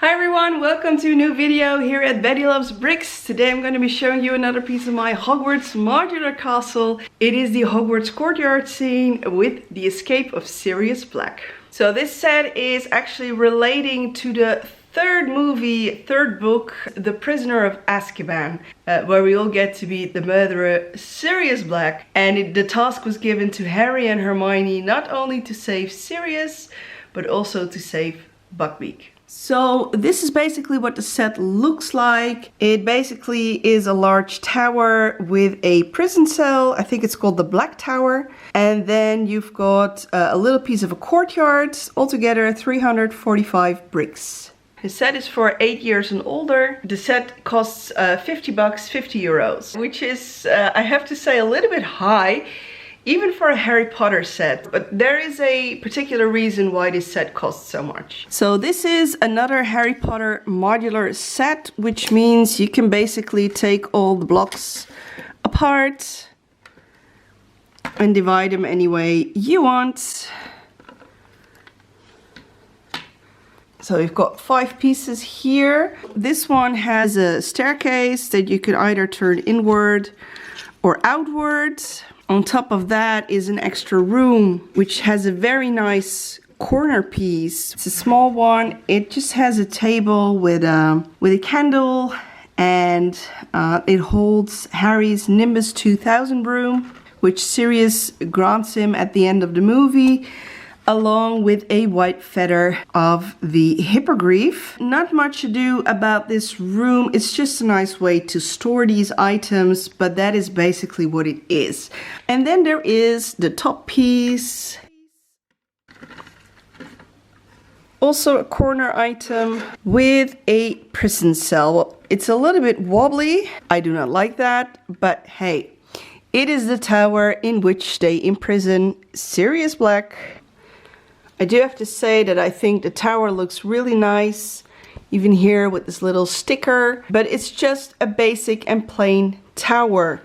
Hi everyone, welcome to a new video here at Betty Loves Bricks. Today I'm going to be showing you another piece of my Hogwarts modular castle. It is the Hogwarts Courtyard scene with the escape of Sirius Black. So this set is actually relating to the third book, The Prisoner of Azkaban, where we all get to be the murderer Sirius Black. And the task was given to Harry and Hermione not only to save Sirius, but also to save Buckbeak. So this is basically what the set looks like. It basically is a large tower with a prison cell. I think it's called the Black Tower. And then you've got a little piece of a courtyard. Altogether 345 bricks. The set is for 8 years and older. The set costs 50 bucks, 50 euros, which is, I have to say, a little bit high. Even for a Harry Potter set, but there is a particular reason why this set costs so much. So this is another Harry Potter modular set, which means you can basically take all the blocks apart and divide them any way you want. So we've got 5 pieces here. This one has a staircase that you could either turn inward or outward. On top of that is an extra room, which has a very nice corner piece. It's a small one. It just has a table with a candle, and it holds Harry's Nimbus 2000 broom, which Sirius grants him at the end of the movie, along with a white feather of the hippogriff. Not much to do about this room. It's just a nice way to store these items, but that is basically what it is. And then there is the top piece. Also a corner item with a prison cell. It's a little bit wobbly. I do not like that, but hey, it is the tower in which they imprison Sirius Black. I do have to say that I think the tower looks really nice, even here with this little sticker, but it's just a basic and plain tower.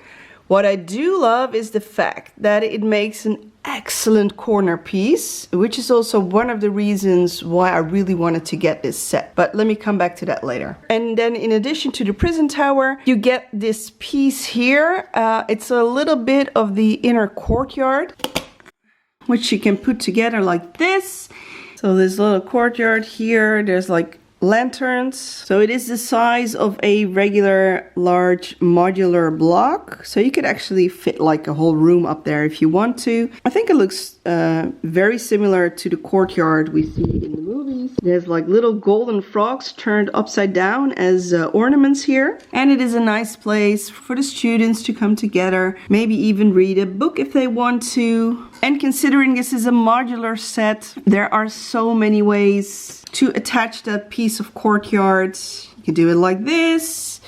What I do love is the fact that it makes an excellent corner piece, which is also one of the reasons why I really wanted to get this set. But let me come back to that later. And then in addition to the prison tower, you get this piece here. It's a little bit of the inner courtyard, which you can put together like this. So there's a little courtyard here. There's like lanterns. So it is the size of a regular large modular block. So you could actually fit like a whole room up there if you want to. I think it looks very similar to the courtyard we see in the movies. There's like little golden frogs turned upside down as ornaments here. And it is a nice place for the students to come together, maybe even read a book if they want to. And considering this is a modular set, there are so many ways to attach that piece of courtyard. You can do it like this,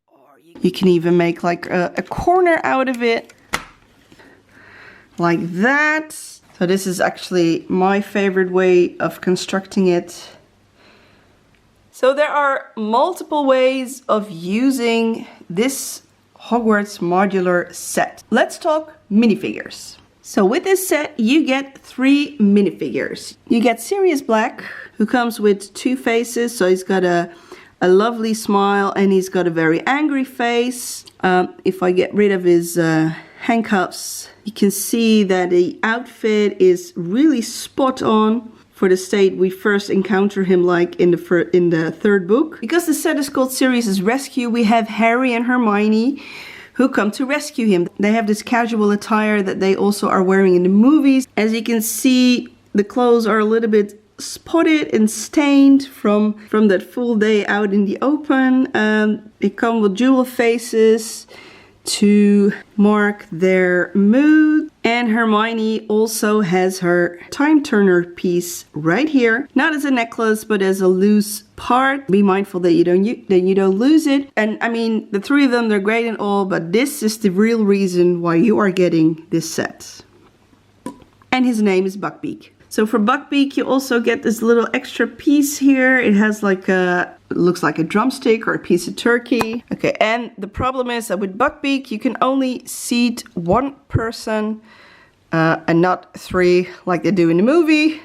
or you can even make like a corner out of it, like that. So this is actually my favorite way of constructing it. So there are multiple ways of using this Hogwarts modular set. Let's talk minifigures. So with this set, you get 3 minifigures. You get Sirius Black, who comes with 2 faces. So he's got a lovely smile and he's got a very angry face. If I get rid of his handcuffs, you can see that the outfit is really spot on for the state we first encounter him like in the third book. Because the set is called Sirius Rescue, we have Harry and Hermione who come to rescue him. They have this casual attire that they also are wearing in the movies. As you can see, the clothes are a little bit spotted and stained from that full day out in the open. They come with jewel faces to mark their mood. And Hermione also has her time turner piece right here, not as a necklace but as a loose part. Be mindful that you don't lose it. And I mean, the 3 of them, they're great and all, but this is the real reason why you are getting this set. And his name is Buckbeak. So for Buckbeak, you also get this little extra piece here. It has like it looks like a drumstick or a piece of turkey. Okay, and the problem is that with Buckbeak, you can only seat 1 person and not 3 like they do in the movie.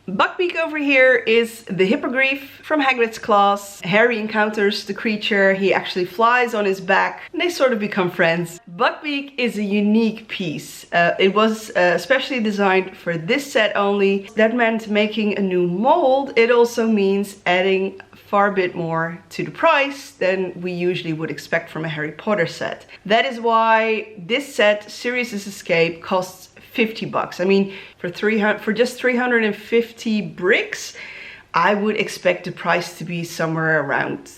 Buckbeak over here is the hippogriff from Hagrid's class. Harry encounters the creature, he actually flies on his back, and they sort of become friends. Buckbeak is a unique piece. It was especially designed for this set only. That meant making a new mold. It also means adding far bit more to the price than we usually would expect from a Harry Potter set. That is why this set, Sirius Escape, costs 50 bucks. I mean, for just 350 bricks, I would expect the price to be somewhere around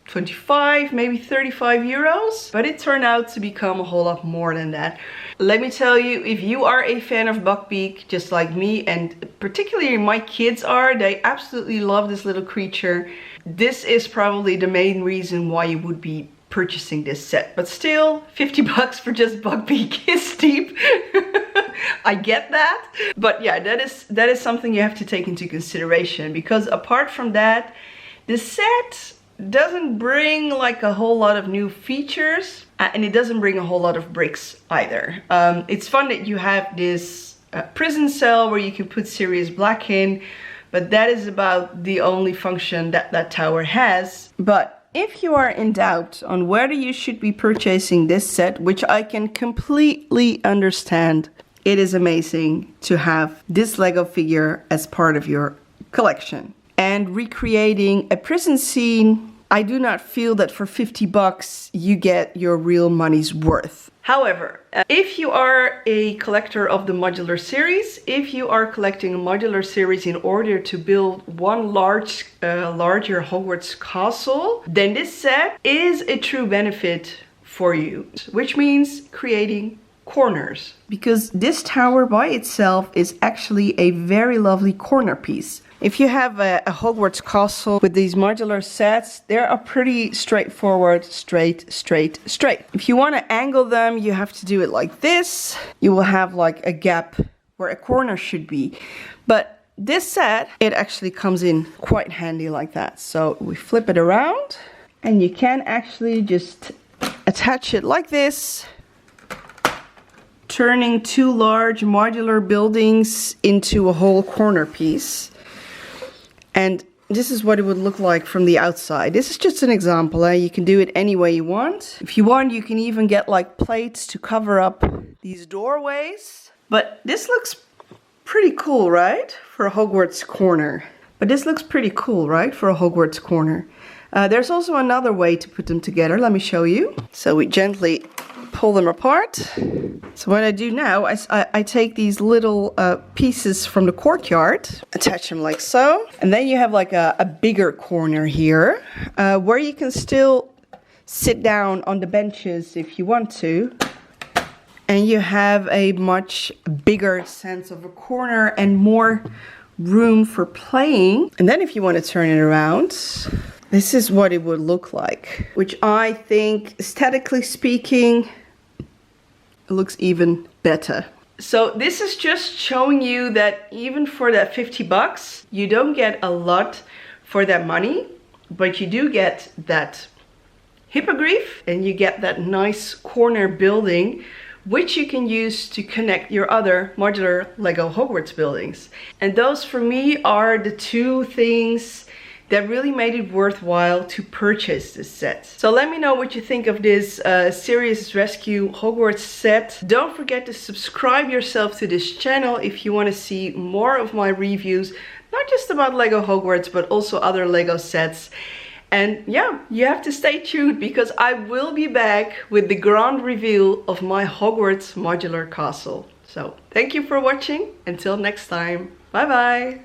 25, maybe 35 euros. But it turned out to become a whole lot more than that. Let me tell you, if you are a fan of Buckbeak, just like me, and particularly my kids are, they absolutely love this little creature. This is probably the main reason why you would be purchasing this set. But still, 50 bucks for just Buckbeak is steep. I get that. But yeah, that is something you have to take into consideration, because apart from that, the set doesn't bring like a whole lot of new features, and it doesn't bring a whole lot of bricks either. It's fun that you have this prison cell where you can put Sirius Black in, but that is about the only function that that tower has. But if you are in doubt on whether you should be purchasing this set, which I can completely understand, it is amazing to have this Lego figure as part of your collection. And recreating a prison scene, I do not feel that for 50 bucks you get your real money's worth. However, if you are a collector of the modular series, if you are collecting a modular series in order to build one larger Hogwarts castle, then this set is a true benefit for you, which means creating corners. Because this tower by itself is actually a very lovely corner piece. If you have a Hogwarts castle with these modular sets, they are pretty straightforward, straight. If you want to angle them, you have to do it like this. You will have like a gap where a corner should be. But this set, it actually comes in quite handy like that. So we flip it around and you can actually just attach it like this, turning two large modular buildings into a whole corner piece. And this is what it would look like from the outside. This is just an example. You can do it any way you want. If you want, you can even get like plates to cover up these doorways. But this looks pretty cool, right? For a Hogwarts corner. There's also another way to put them together. Let me show you. So we gently pull them apart. So what I do now is I take these little pieces from the courtyard, attach them like so, and then you have like a bigger corner here where you can still sit down on the benches if you want to, and you have a much bigger sense of a corner and more room for playing. And then if you want to turn it around, this is what it would look like, which I think, aesthetically speaking, it looks even better. So this is just showing you that even for that 50 bucks, you don't get a lot for that money, but you do get that hippogriff and you get that nice corner building, which you can use to connect your other modular Lego Hogwarts buildings. And those for me are the two things that really made it worthwhile to purchase this set. So let me know what you think of this Sirius Rescue Hogwarts set. Don't forget to subscribe yourself to this channel if you want to see more of my reviews, not just about Lego Hogwarts, but also other Lego sets. And yeah, you have to stay tuned because I will be back with the grand reveal of my Hogwarts modular castle. So thank you for watching. Until next time, bye bye.